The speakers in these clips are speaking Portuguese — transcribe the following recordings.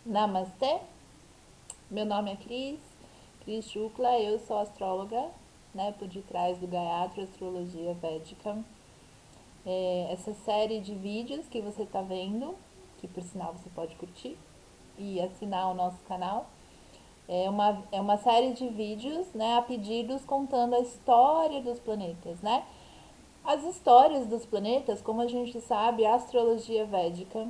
Namastê, meu nome é Cris Shukla, eu sou astróloga, né, por detrás do Gayatri Astrologia Védica. Essa série de vídeos que você está vendo, que por sinal você pode curtir e assinar o nosso canal, é uma série de vídeos, né, a pedidos contando a história dos planetas, né? As histórias dos planetas, como a gente sabe, a astrologia védica,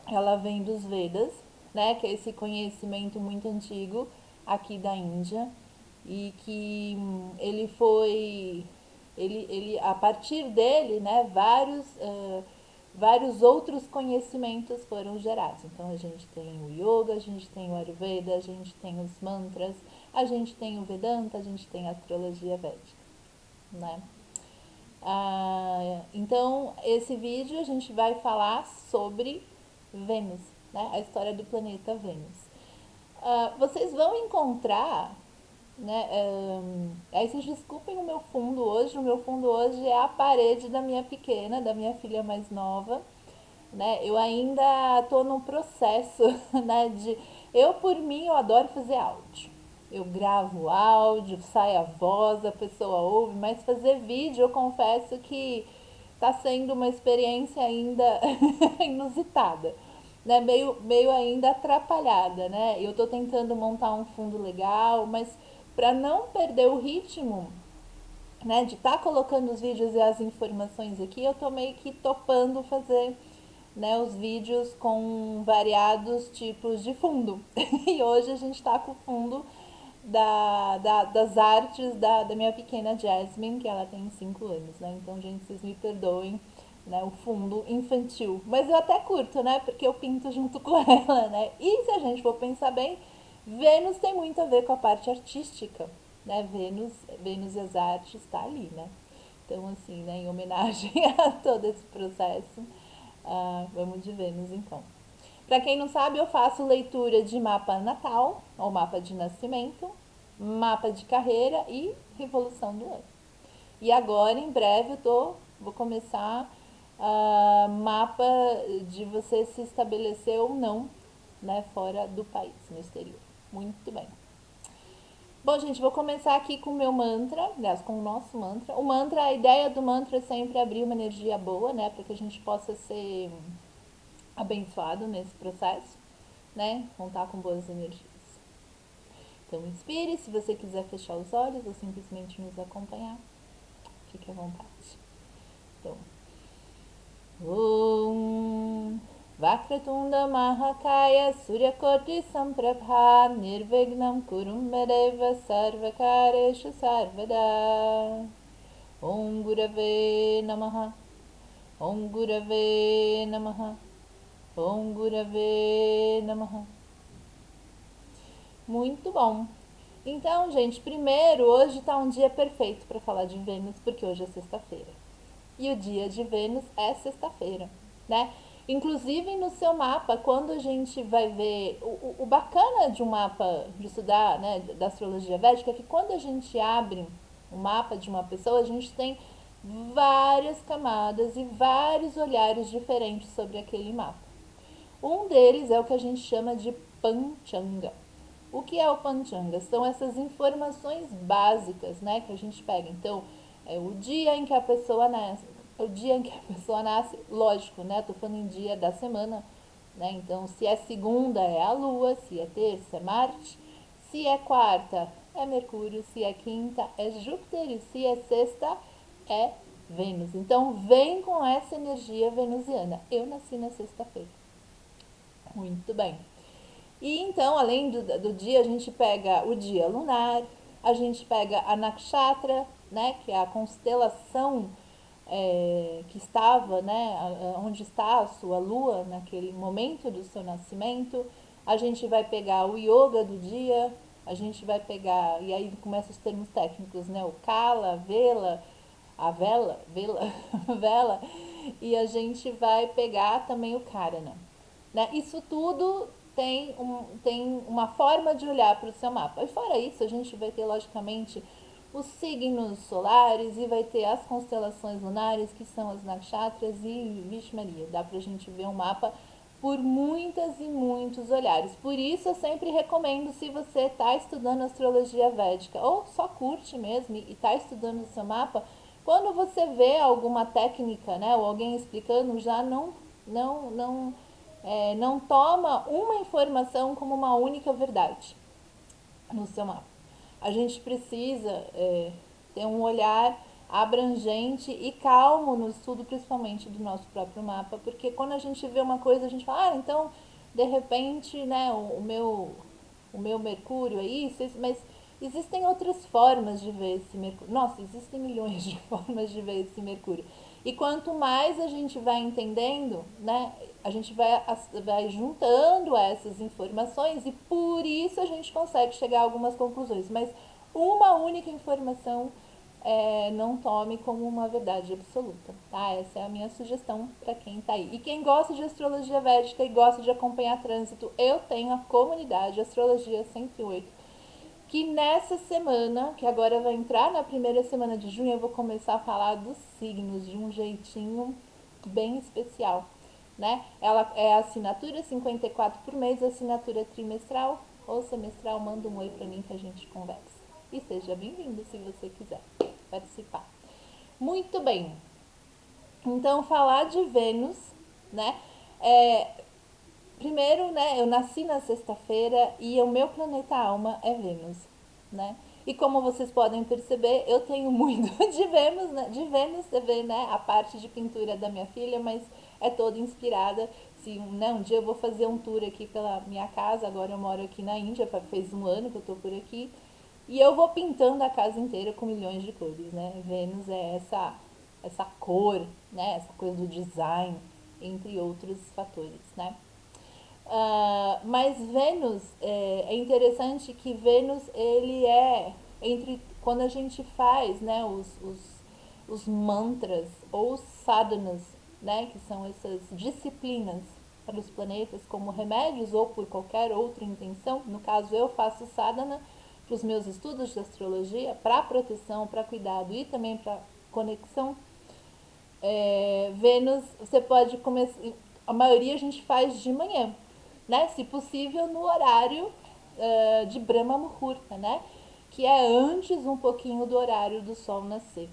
ela vem dos Vedas, né, que é esse conhecimento muito antigo aqui da Índia e que ele foi, ele a partir dele, né, vários outros conhecimentos foram gerados. Então a gente tem o yoga, a gente tem o Ayurveda, a gente tem os mantras, a gente tem o Vedanta, a gente tem a astrologia védica, né? Então, esse vídeo a gente vai falar sobre Vênus, né? A história do planeta Vênus. Vocês vão encontrar, né? Aí vocês desculpem o meu fundo hoje. O meu fundo hoje é a parede da minha pequena, da minha filha mais nova, né? Eu ainda tô no processo, né? Eu por mim eu adoro fazer áudio. Eu gravo áudio, sai a voz, a pessoa ouve, mas fazer vídeo eu confesso que tá sendo uma experiência ainda inusitada, né? Meio ainda atrapalhada, né? Eu tô tentando montar um fundo legal, mas para não perder o ritmo, né, de estar colocando os vídeos e as informações aqui, eu tô meio que topando fazer, né, os vídeos com variados tipos de fundo. E hoje a gente está com o fundo das artes da minha pequena Jasmine, que ela tem 5 anos, né? Então, gente, vocês me perdoem, né, o fundo infantil. Mas eu até curto, né? Porque eu pinto junto com ela, né? E se a gente for pensar bem, Vênus tem muito a ver com a parte artística, né? Vênus e as artes está ali, né? Então, assim, né, em homenagem a todo esse processo, vamos de Vênus então. Para quem não sabe, eu faço leitura de mapa natal, ou mapa de nascimento, mapa de carreira e revolução do ano. E agora, em breve, vou começar mapa de você se estabelecer ou não, né, fora do país, no exterior. Muito bem. Bom, gente, vou começar aqui com o meu mantra, aliás, com o nosso mantra. O mantra, a ideia do mantra é sempre abrir uma energia boa, né, para que a gente possa ser abençoado nesse processo, né, contar com boas energias. Então, inspire, se você quiser fechar os olhos ou simplesmente nos acompanhar, fique à vontade. Então, Om Vakratunda Mahakaya Suryakoti Samprabha Nirvignam Kurumedeva Sarvakareshu Sarvada. Om Gurave Namaha. Om Gurave Namaha. Om Gurave Namaha. Muito bom. Então, gente, primeiro, hoje tá um dia perfeito para falar de Vênus, porque hoje é sexta-feira. E o dia de Vênus é sexta-feira, né? Inclusive no seu mapa, quando a gente vai ver o bacana de um mapa de estudar, né, da astrologia védica, é que quando a gente abre o mapa de uma pessoa, a gente tem várias camadas e vários olhares diferentes sobre aquele mapa. Um deles é o que a gente chama de Panchanga. O que é o Panchanga? São essas informações básicas, né, que a gente pega. Então, é o dia em que a pessoa nasce, o dia em que a pessoa nasce, lógico, né? Tô falando em dia da semana, né? Então, se é segunda é a Lua, se é terça é Marte, se é quarta é Mercúrio, se é quinta é Júpiter e se é sexta é Vênus. Então, vem com essa energia venusiana. Eu nasci na sexta-feira. Muito bem. E então, além do dia, a gente pega o dia lunar, a gente pega a nakshatra, né, que é a constelação que estava, né, onde está a sua lua naquele momento do seu nascimento. A gente vai pegar o yoga do dia, a gente vai pegar, e aí começam os termos técnicos, né, o kala, a vela, vela, e a gente vai pegar também o karana, né? Isso tudo tem uma forma de olhar para o seu mapa. E fora isso, a gente vai ter, logicamente, os signos solares e vai ter as constelações lunares, que são as nakshatras, e, vixe Maria, dá pra gente ver um mapa por muitas e muitos olhares. Por isso eu sempre recomendo, se você está estudando astrologia védica ou só curte mesmo e está estudando o seu mapa, quando você vê alguma técnica, né, ou alguém explicando, já não toma uma informação como uma única verdade no seu mapa. A gente precisa ter um olhar abrangente e calmo no estudo, principalmente do nosso próprio mapa, porque quando a gente vê uma coisa, a gente fala, então, de repente, né, o meu Mercúrio é isso, mas existem outras formas de ver esse Mercúrio. Nossa, existem milhões de formas de ver esse Mercúrio. E quanto mais a gente vai entendendo, né, a gente vai juntando essas informações e por isso a gente consegue chegar a algumas conclusões. Mas uma única informação não tome como uma verdade absoluta, tá? Essa é a minha sugestão para quem tá aí. E quem gosta de astrologia védica e gosta de acompanhar trânsito, eu tenho a comunidade Astrologia 108, que nessa semana, que agora vai entrar na primeira semana de junho, eu vou começar a falar dos signos de um jeitinho bem especial, né? Ela é a assinatura 54 por mês, assinatura trimestral ou semestral. Manda um oi pra mim que a gente conversa. E seja bem-vindo se você quiser participar. Muito bem. Então, falar de Vênus, né? Primeiro, né, eu nasci na sexta-feira e o meu planeta alma é Vênus, né? E como vocês podem perceber, eu tenho muito de Vênus, né? De Vênus, você vê, né, a parte de pintura da minha filha, mas é toda inspirada. Se, né, um dia eu vou fazer um tour aqui pela minha casa, agora eu moro aqui na Índia, fez um ano que eu tô por aqui, e eu vou pintando a casa inteira com milhões de cores, né? Vênus é essa cor, né, essa coisa do design, entre outros fatores, né? Mas Vênus, é interessante que Vênus, ele é, quando a gente faz, né, os mantras ou os sadhanas, né, que são essas disciplinas para os planetas como remédios ou por qualquer outra intenção. No caso, eu faço sadhana para os meus estudos de astrologia, para proteção, para cuidado e também para conexão. Vênus, você pode começar, a maioria a gente faz de manhã, né? Se possível no horário de Brahma Muhurta, né? Que é antes um pouquinho do horário do sol nascer.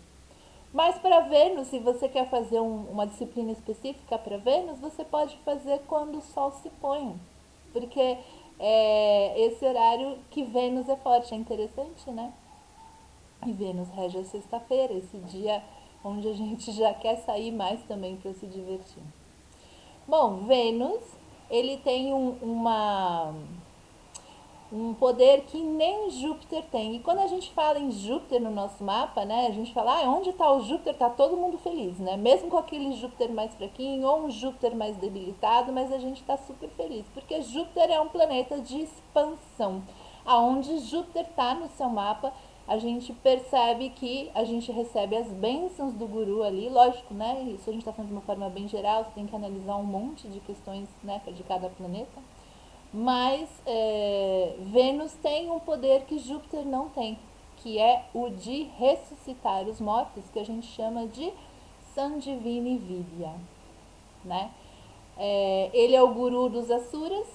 Mas para Vênus, se você quer fazer uma disciplina específica para Vênus, você pode fazer quando o sol se põe, porque esse horário que Vênus é forte, é interessante, né? E Vênus rege a sexta-feira, esse dia onde a gente já quer sair mais também para se divertir. Bom, Vênus, ele tem um poder que nem Júpiter tem. E quando a gente fala em Júpiter no nosso mapa, né, a gente fala, onde está o Júpiter, está todo mundo feliz, né? Mesmo com aquele Júpiter mais fraquinho ou um Júpiter mais debilitado, mas a gente está super feliz, porque Júpiter é um planeta de expansão. Aonde Júpiter está no seu mapa, a gente percebe que a gente recebe as bênçãos do guru ali, lógico, né? Isso a gente está falando de uma forma bem geral, você tem que analisar um monte de questões, né, de cada planeta. Mas Vênus tem um poder que Júpiter não tem, que é o de ressuscitar os mortos, que a gente chama de Sandivini Vidya, né? Ele é o guru dos Asuras,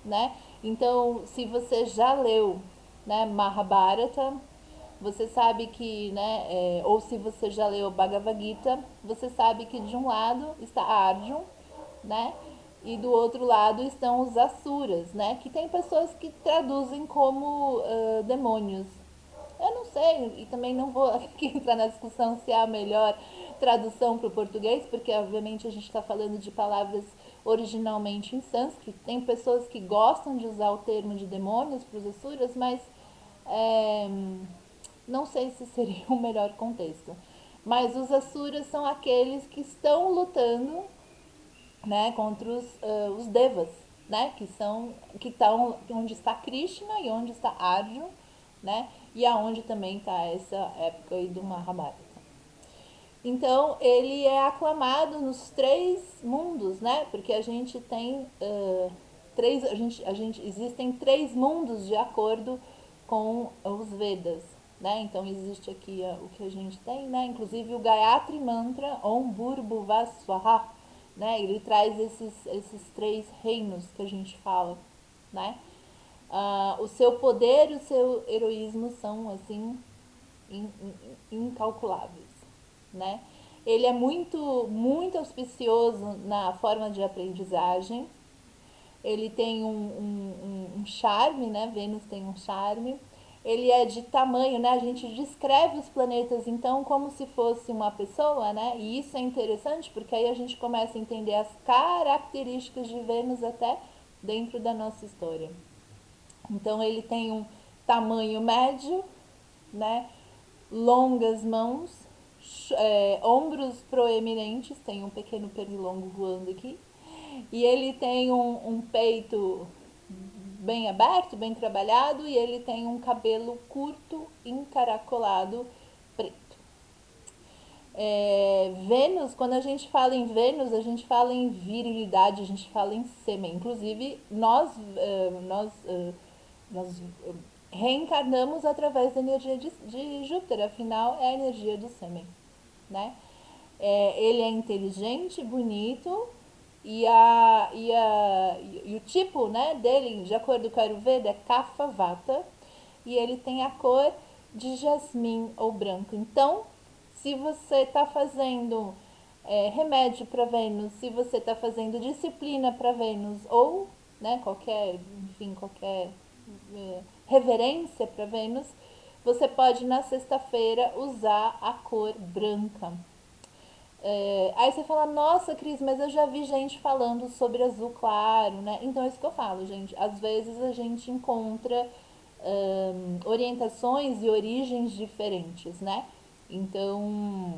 né? Então, se você já leu, né, Mahabharata, você sabe que, né, ou se você já leu Bhagavad Gita, você sabe que de um lado está Arjun, né? E do outro lado estão os Asuras, né? Que tem pessoas que traduzem como demônios. Eu não sei, e também não vou aqui entrar na discussão se é a melhor tradução para o português, porque obviamente a gente está falando de palavras originalmente em sânscrito. Tem pessoas que gostam de usar o termo de demônios para os Asuras, mas é, não sei se seria o melhor contexto. Mas os Asuras são aqueles que estão lutando, né, contra os Devas, né, que estão onde está Krishna e onde está Arjuna, né, e aonde também está essa época aí do Mahabharata. Então ele é aclamado nos três mundos, né, porque a gente tem existem três mundos de acordo com os Vedas, né? Então existe aqui o que a gente tem, né? Inclusive o Gayatri Mantra Om Bhurbhuvah Swaha, né? Ele traz esses três reinos que a gente fala, né? O seu poder e o seu heroísmo são, assim, incalculáveis, né? Ele é muito auspicioso na forma de aprendizagem. Ele tem um charme, né? Vênus tem um charme. Ele é de tamanho, né? A gente descreve os planetas então como se fosse uma pessoa, né? E isso é interessante porque aí a gente começa a entender as características de Vênus até dentro da nossa história. Então ele tem um tamanho médio, né? Longas mãos, ombros proeminentes, tem um pequeno pernilongo voando aqui. E ele tem um peito bem aberto, bem trabalhado, e ele tem um cabelo curto, encaracolado, preto. Vênus, quando a gente fala em Vênus, a gente fala em virilidade, a gente fala em sêmen. Inclusive, nós reencarnamos através da energia de Júpiter, afinal é a energia do sêmen, né? Ele é inteligente, bonito, e o tipo, né, dele, de acordo com a Ayurveda, é Kapha Vata, e ele tem a cor de jasmim ou branco. Então, se você está fazendo remédio para Vênus, se você está fazendo disciplina para Vênus, ou, né, qualquer reverência para Vênus, você pode na sexta-feira usar a cor branca. Aí você fala, nossa, Cris, mas eu já vi gente falando sobre azul claro, né? Então é isso que eu falo, gente. Às vezes a gente encontra orientações e origens diferentes, né? Então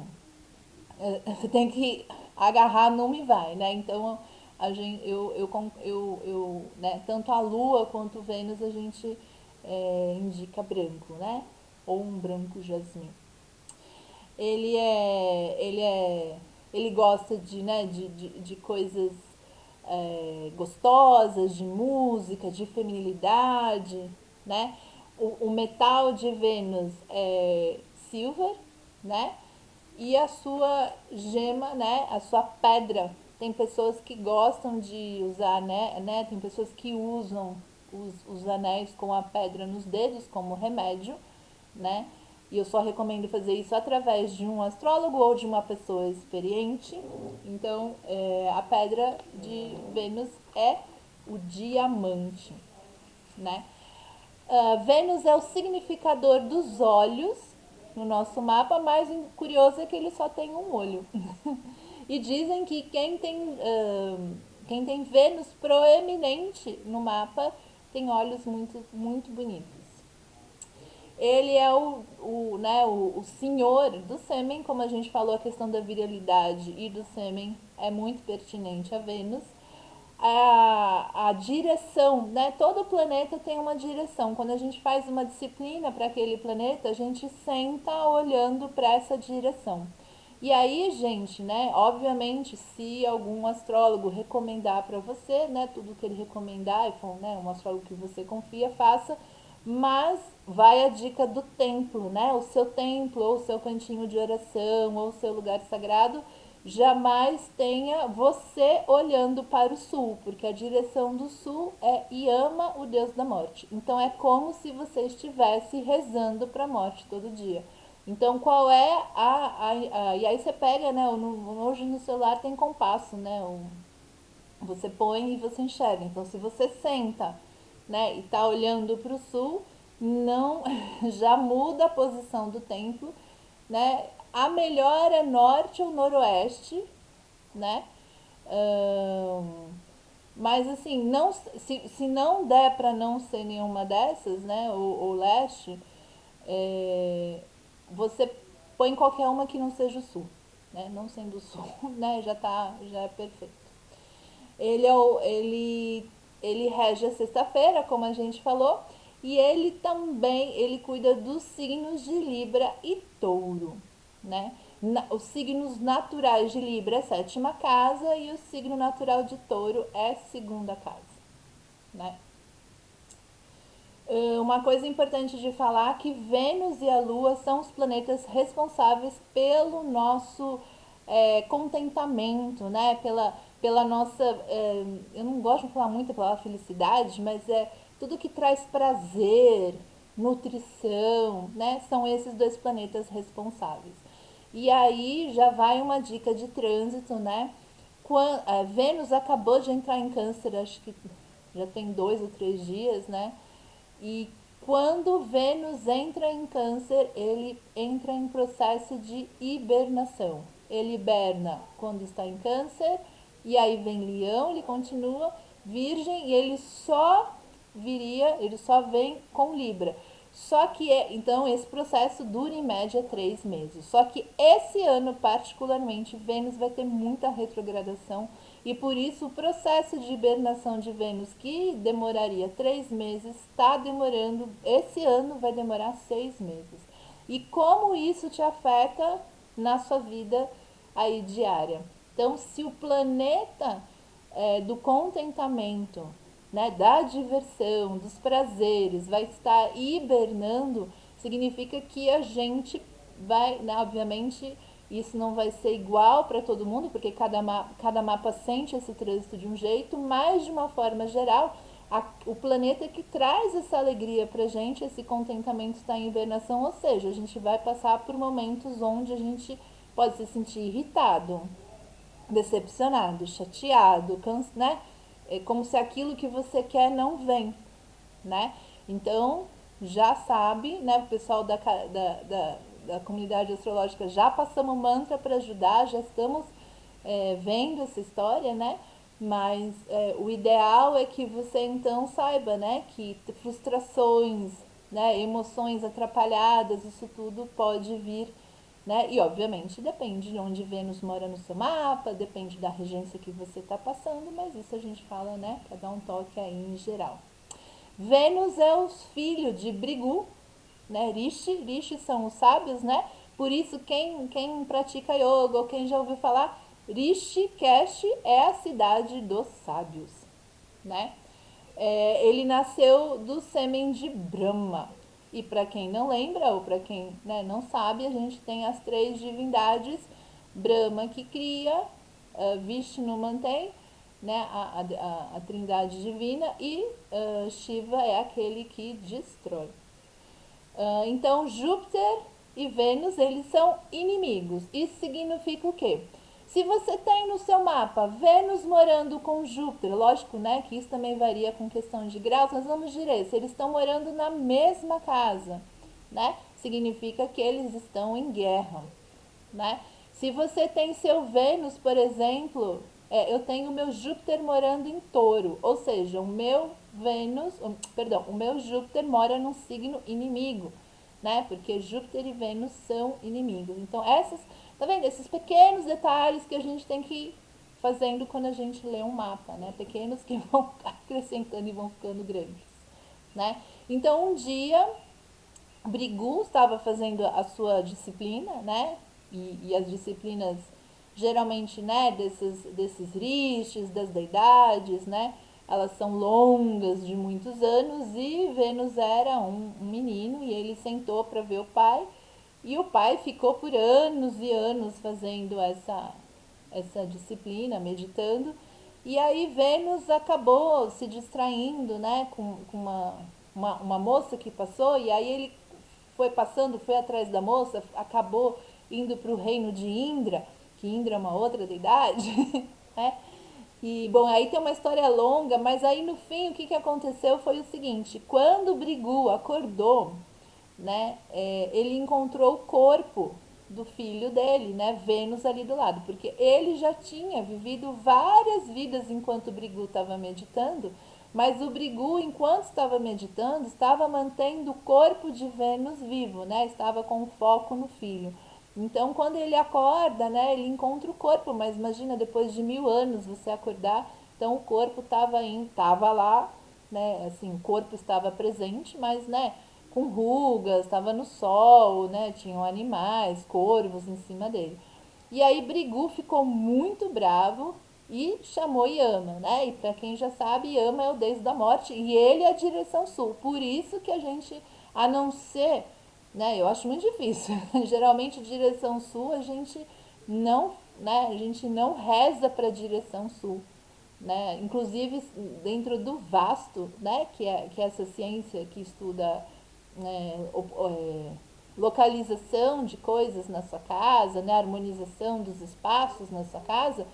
você tem que agarrar numa e vai, né? Então a gente, né? Tanto a Lua quanto o Vênus a gente indica branco, né? Ou um branco jasmim. Ele gosta de, né, de coisas gostosas, de música, de feminilidade, né? O metal de Vênus é silver, né? E a sua gema, né? A sua pedra. Tem pessoas que gostam de usar, né? Tem pessoas que usam os anéis com a pedra nos dedos como remédio, né? E eu só recomendo fazer isso através de um astrólogo ou de uma pessoa experiente. Então, a pedra de Vênus é o diamante, né? Vênus é o significador dos olhos no nosso mapa, mas o curioso é que ele só tem um olho. E dizem que quem tem Vênus proeminente no mapa tem olhos muito bonitos. Ele é o senhor do sêmen, como a gente falou, a questão da virilidade e do sêmen é muito pertinente a Vênus. A direção, né? Todo planeta tem uma direção. Quando a gente faz uma disciplina para aquele planeta, a gente senta olhando para essa direção. E aí, gente, né? Obviamente, se algum astrólogo recomendar para você, né? Tudo que ele recomendar, e for, né, um astrólogo que você confia, faça. Mas vai a dica do templo, né? O seu templo, ou o seu cantinho de oração, ou o seu lugar sagrado, jamais tenha você olhando para o sul, porque a direção do sul é Yama, o deus da morte. Então é como se você estivesse rezando para a morte todo dia. Então qual é e aí você pega, né? Hoje no celular tem compasso, né? Você põe e você enxerga. Então se você senta, né, e tá olhando para o sul, não já muda a posição do templo, né? A melhor é norte ou noroeste, né? Mas assim, não, se não der para não ser nenhuma dessas, né? Ou leste, você põe qualquer uma que não seja o sul, né? Não sendo o sul, né? Já é perfeito. Ele rege a sexta-feira, como a gente falou, e ele cuida dos signos de Libra e Touro, né? Os signos naturais de Libra é sétima casa e o signo natural de Touro é segunda casa, né? Uma coisa importante de falar é que Vênus e a Lua são os planetas responsáveis pelo nosso contentamento, né? pela nossa, eu não gosto de falar muito a palavra felicidade, mas é tudo que traz prazer, nutrição, né? São esses dois planetas responsáveis. E aí já vai uma dica de trânsito, né? Vênus acabou de entrar em Câncer, acho que já tem 2 ou 3 dias, né? E quando Vênus entra em Câncer, ele entra em processo de hibernação. Ele hiberna quando está em Câncer, e aí vem Leão, ele continua Virgem, e ele só vem com Libra. Só que então esse processo dura em média 3 meses. Só que esse ano particularmente Vênus vai ter muita retrogradação e por isso o processo de hibernação de Vênus que demoraria 3 meses está demorando. Esse ano vai demorar 6 meses. E como isso te afeta na sua vida aí diária? Então, se o planeta do contentamento, né, da diversão, dos prazeres, vai estar hibernando, significa que a gente vai, né, obviamente, isso não vai ser igual para todo mundo, porque cada mapa sente esse trânsito de um jeito, mas de uma forma geral, o planeta que traz essa alegria pra gente, esse contentamento está em hibernação, ou seja, a gente vai passar por momentos onde a gente pode se sentir irritado, decepcionado, chateado, né? É como se aquilo que você quer não vem, né? Então, já sabe, né? O pessoal da comunidade astrológica já passamos mantra para ajudar, já estamos vendo essa história, né? Mas o ideal é que você então saiba, né? Que frustrações, né? Emoções atrapalhadas, isso tudo pode vir, né? E obviamente depende de onde Vênus mora no seu mapa, depende da regência que você está passando, mas isso a gente fala, né? Para dar um toque aí em geral. Vênus é o filho de Brigu, né? Rishi são os sábios, né? Por isso quem pratica yoga ou quem já ouviu falar, Rishikesh é a cidade dos sábios, né? Ele nasceu do sêmen de Brahma. E para quem não lembra, ou para quem, né, não sabe, a gente tem as 3 divindades: Brahma que cria, Vishnu mantém, né, a trindade divina, e Shiva é aquele que destrói. Então, Júpiter e Vênus, eles são inimigos. Isso significa o quê? Se você tem no seu mapa Vênus morando com Júpiter, lógico, né, que isso também varia com questão de graus, mas vamos dizer, se eles estão morando na mesma casa, né, significa que eles estão em guerra, né? Se você tem seu Vênus, por exemplo, eu tenho o meu Júpiter morando em Touro, ou seja, o meu o meu Júpiter mora num signo inimigo, né? Porque Júpiter e Vênus são inimigos. Então, tá vendo? Esses pequenos detalhes que a gente tem que ir fazendo quando a gente lê um mapa, né? Pequenos que vão acrescentando e vão ficando grandes, né? Então, um dia, Brigu estava fazendo a sua disciplina, né? E as disciplinas geralmente, né, desses rishis, das deidades, né? Elas são longas, de muitos anos, e Vênus era um menino e ele sentou para ver o pai. E o pai ficou por anos e anos fazendo essa disciplina, meditando. E aí Vênus acabou se distraindo, né, com uma moça que passou, e aí ele foi passando, foi atrás da moça, acabou indo para o reino de Indra, que Indra é uma outra deidade, né? E, bom, aí tem uma história longa, mas aí no fim o que aconteceu foi o seguinte: quando Brigu acordou, né, ele encontrou o corpo do filho dele, né, Vênus ali do lado, porque ele já tinha vivido várias vidas enquanto Brigu estava meditando, mas o Brigu, enquanto estava meditando, estava mantendo o corpo de Vênus vivo, né, estava com foco no filho. Então, quando ele acorda, né, ele encontra o corpo, mas imagina, depois de 1000 anos você acordar, então o corpo estava lá, né, assim, o corpo estava presente, mas, né, com rugas, estava no sol, né, tinham animais, corvos em cima dele. E aí Brigu ficou muito bravo e chamou Yama, né? E para quem já sabe, Yama é o deus da morte e ele é a direção sul. Por isso que a gente, a não ser, né, eu acho muito difícil. Geralmente direção sul a gente não né, a gente não reza para a direção sul, né? Inclusive dentro do vasto, né, que é essa ciência que estuda, né, localização de coisas na sua casa, né, harmonização dos espaços na sua casa,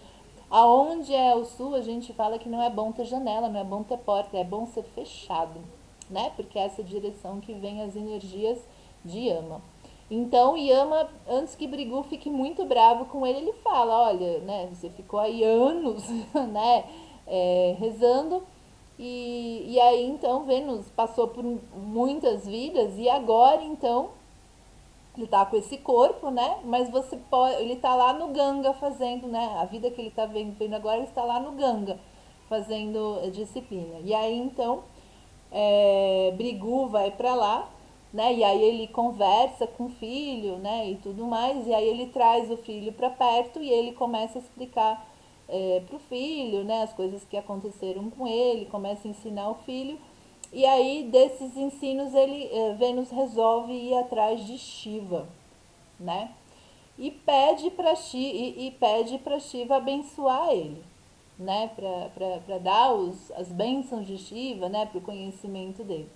aonde é o sul a gente fala que não é bom ter janela, não é bom ter porta, é bom ser fechado, né? Porque é essa direção que vem as energias de Yama. Então Yama, antes que Brigu fique muito bravo com ele, ele fala, olha, né, você ficou aí anos, né, rezando, e aí então Vênus passou por muitas vidas e agora então ele tá com esse corpo, né? Mas você pode, ele tá lá no Ganga fazendo, né? A vida que ele tá vendo agora, ele está lá no Ganga fazendo disciplina. E aí então Brigu vai para lá, né? E aí ele conversa com o filho, né? E tudo mais. E aí ele traz o filho para perto e ele começa a explicar pro filho, né? As coisas que aconteceram com ele, começa a ensinar o filho. E aí desses ensinos Vênus resolve ir atrás de Shiva, né? E pede para Shiva abençoar ele, né? Para dar as bênçãos de Shiva, né? Para o conhecimento dele.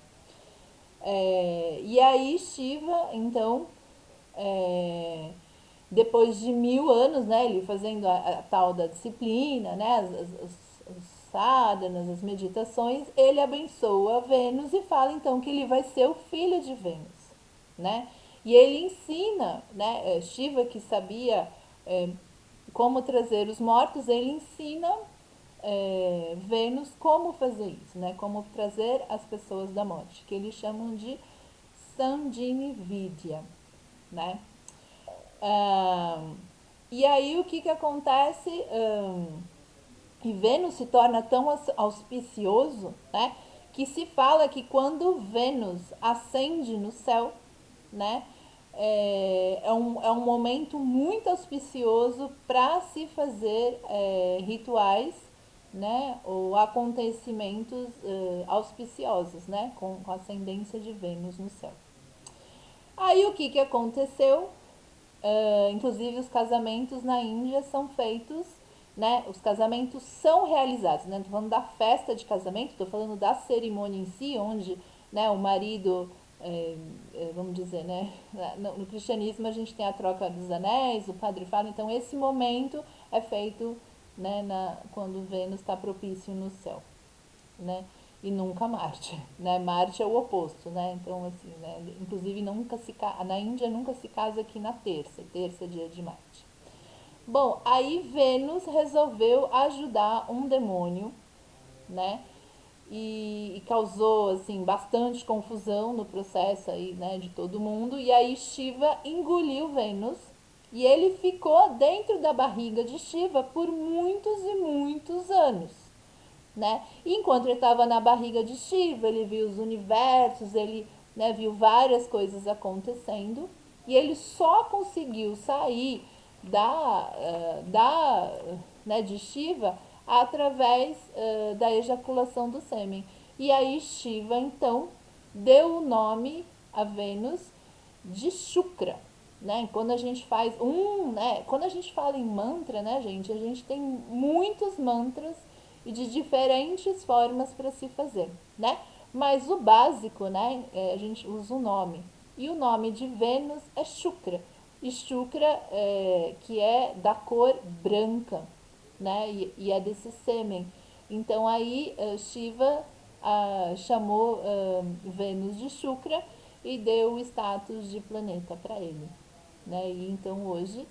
E aí Shiva, então, é, depois de 1000 anos, né? Ele fazendo a tal da disciplina, né? As sadhanas, as meditações, ele abençoa Vênus e fala então que ele vai ser o filho de Vênus, né? E ele ensina, né? Shiva que sabia como trazer os mortos, ele ensina Vênus como fazer isso, né? Como trazer as pessoas da morte, que eles chamam de Sandini Vidya, né? E aí o que acontece? E Vênus se torna tão auspicioso, né? Que se fala que quando Vênus ascende no céu, né? É um momento muito auspicioso para se fazer rituais, né, ou acontecimentos auspiciosos, né, com a ascendência de Vênus no céu. Aí o que aconteceu? Inclusive os casamentos na Índia são feitos, né? Os casamentos são realizados, né? Não tô falando da festa de casamento, tô falando da cerimônia em si, onde, né, o marido, vamos dizer, né? No cristianismo a gente tem a troca dos anéis, o padre fala, então esse momento é feito, né, quando Vênus está propício no céu, né? E nunca Marte, né? Marte é o oposto, né? Então assim, né? Inclusive na Índia nunca se casa aqui na terça é dia de Marte. Bom, aí Vênus resolveu ajudar um demônio, né? E causou assim bastante confusão no processo aí, né, de todo mundo. E aí Shiva engoliu Vênus e ele ficou dentro da barriga de Shiva por muitos e muitos anos, né? E enquanto ele estava na barriga de Shiva, ele viu os universos, ele, né, viu várias coisas acontecendo e ele só conseguiu sair né, de Shiva através da ejaculação do sêmen. E aí Shiva então deu o nome a Vênus de Shukra, né? Quando a gente faz né? Quando a gente fala em mantra, né, gente, a gente tem muitos mantras e de diferentes formas para se fazer, né? Mas o básico, né, a gente usa o nome. E o nome de Vênus é Shukra. E Shukra, que é da cor branca, né? E é desse sêmen. Então aí Shiva chamou Vênus de Shukra e deu o status de planeta para ele, né? E então hoje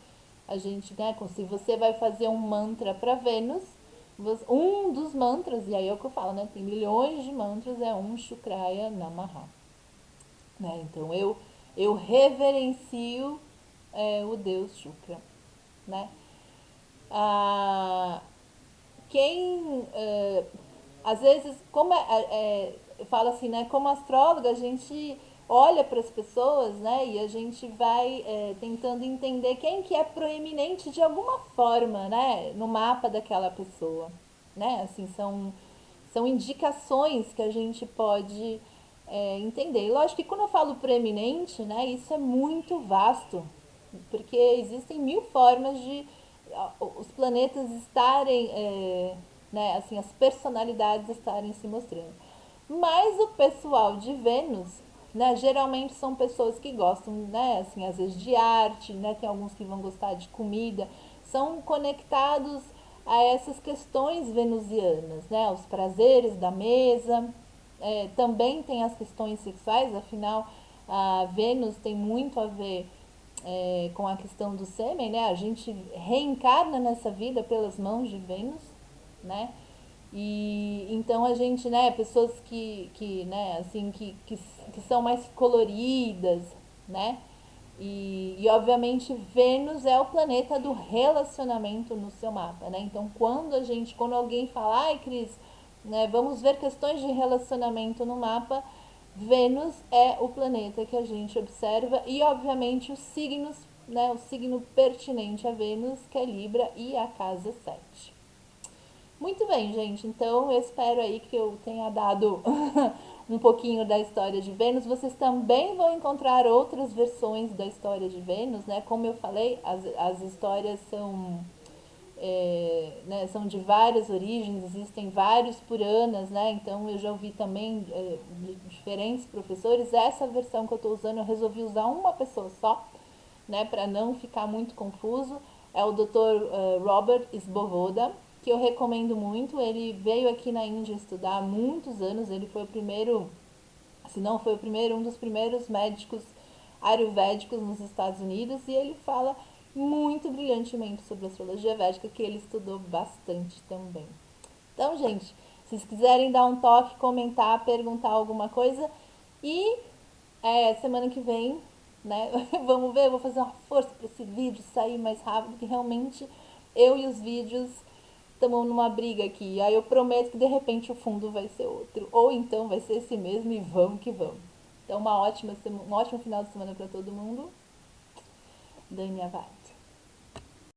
a gente, né, se você vai fazer um mantra para Vênus, um dos mantras, e aí é o que eu falo, né? Tem milhões de mantras, é um Shukraya Namaha, né? Então eu reverencio o Deus Shukra, né? Ah, quem às vezes, eu falo assim, né? Como astróloga, a gente olha para as pessoas, né? E a gente vai tentando entender quem que é proeminente de alguma forma, né? No mapa daquela pessoa, né? Assim, são indicações que a gente pode entender. E lógico que quando eu falo proeminente, né? Isso é muito vasto, porque existem mil formas os planetas estarem, né, assim, as personalidades estarem se mostrando. Mas o pessoal de Vênus, né, geralmente são pessoas que gostam, né, assim, às vezes de arte, né, tem alguns que vão gostar de comida, são conectados a essas questões venusianas, né, os prazeres da mesa, também tem as questões sexuais, afinal, a Vênus tem muito a ver com a questão do sêmen, né? A gente reencarna nessa vida pelas mãos de Vênus, né? E então a gente, né, pessoas né, assim, que são mais coloridas, né? E obviamente Vênus é o planeta do relacionamento no seu mapa, né? Então quando alguém fala, ai Cris, né, vamos ver questões de relacionamento no mapa, Vênus é o planeta que a gente observa e obviamente os signos, né, o signo pertinente a Vênus, que é Libra e a casa 7. Muito bem, gente. Então eu espero aí que eu tenha dado um pouquinho da história de Vênus. Vocês também vão encontrar outras versões da história de Vênus, né? Como eu falei, as histórias são, né, são de várias origens, existem vários Puranas, né? Então eu já ouvi também de diferentes professores. Essa versão que eu estou usando, eu resolvi usar uma pessoa só, né, para não ficar muito confuso, é o Dr. Robert Svoboda, que eu recomendo muito. Ele veio aqui na Índia estudar há muitos anos, ele foi o primeiro, se não foi o primeiro, um dos primeiros médicos ayurvédicos nos Estados Unidos, e ele fala muito brilhantemente sobre a astrologia védica, que ele estudou bastante também. Então, gente, se vocês quiserem dar um toque, comentar, perguntar alguma coisa, e semana que vem, né? Vamos ver, eu vou fazer uma força para esse vídeo sair mais rápido, que realmente eu e os vídeos estamos numa briga aqui. Aí eu prometo que de repente o fundo vai ser outro, ou então vai ser esse mesmo e vamos que vamos. Então, um ótimo final de semana para todo mundo. Dani Avar.